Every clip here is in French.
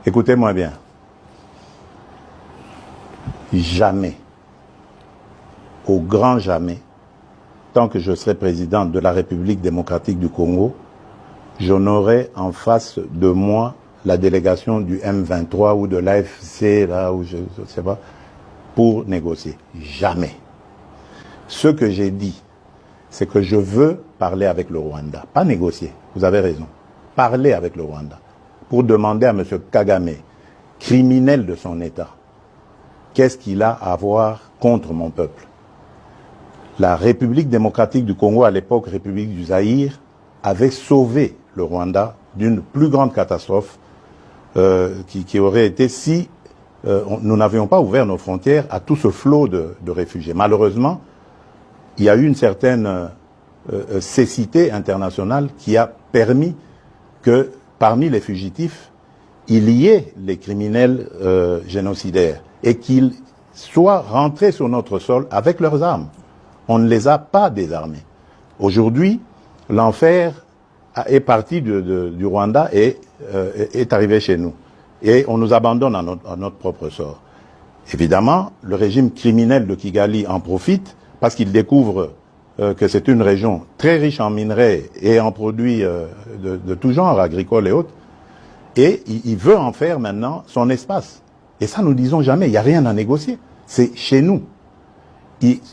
Écoutez-moi bien. Jamais, au grand jamais, tant que je serai président de la République démocratique du Congo, je n'aurai en face de moi la délégation du M23 ou de l'AFC, là, ou je ne sais pas, pour négocier. Jamais. Ce que j'ai dit, c'est que je veux parler avec le Rwanda. Pas négocier, vous avez raison. Parler avec le Rwanda. Pour demander à M. Kagame, criminel de son État, qu'est-ce qu'il a à voir contre mon peuple? La République démocratique du Congo, à l'époque République du Zaïre, avait sauvé le Rwanda d'une plus grande catastrophe qui aurait été si nous n'avions pas ouvert nos frontières à tout ce flot de réfugiés. Malheureusement, il y a eu une certaine cécité internationale qui a permis que parmi les fugitifs, il y ait les criminels génocidaires et qu'ils soient rentrés sur notre sol avec leurs armes. On ne les a pas désarmés. Aujourd'hui, l'enfer est parti du Rwanda et est arrivé chez nous. Et on nous abandonne à notre propre sort. Évidemment, le régime criminel de Kigali en profite parce qu'il découvre que c'est une région très riche en minerais et en produits de tout genre, agricoles et autres. Et il veut en faire maintenant son espace. Et ça, nous disons jamais, il n'y a rien à négocier. C'est chez nous.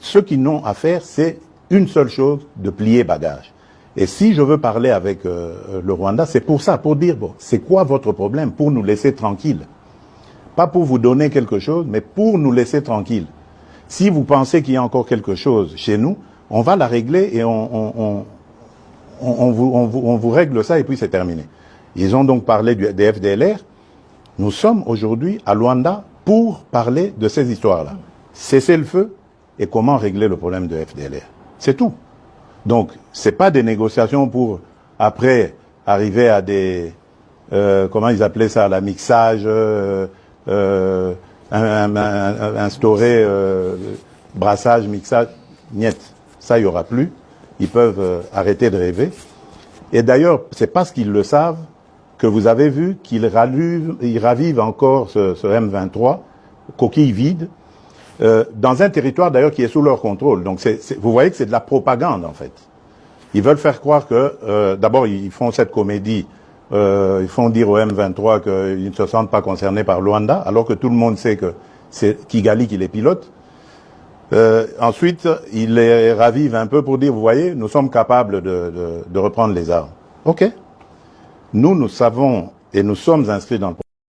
Ce qu'ils n'ont à faire, c'est une seule chose, de plier bagage. Et si je veux parler avec le Rwanda, c'est pour ça, pour dire, bon, c'est quoi votre problème? Pour nous laisser tranquilles. Pas pour vous donner quelque chose, mais pour nous laisser tranquilles. Si vous pensez qu'il y a encore quelque chose chez nous, on va la régler et on vous règle ça et puis c'est terminé. Ils ont donc parlé des FDLR. Nous sommes aujourd'hui à Luanda pour parler de ces histoires-là. Cesser le feu et comment régler le problème de FDLR. C'est tout. Donc, c'est pas des négociations pour, après, arriver à des... comment ils appelaient ça, la mixage, instaurer brassage, mixage. Niet. Ça, il n'y aura plus. Ils peuvent arrêter de rêver. Et d'ailleurs, c'est parce qu'ils le savent que vous avez vu qu'ils ravivent encore ce M23, coquille vide, dans un territoire d'ailleurs qui est sous leur contrôle. Donc vous voyez que c'est de la propagande en fait. Ils veulent faire croire que, d'abord ils font cette comédie, ils font dire au M23 qu'ils ne se sentent pas concernés par Luanda, alors que tout le monde sait que c'est Kigali qui les pilote. Ensuite, ils les ravivent un peu pour dire, vous voyez, nous sommes capables de reprendre les armes. Ok. Nous savons et nous sommes inscrits dans le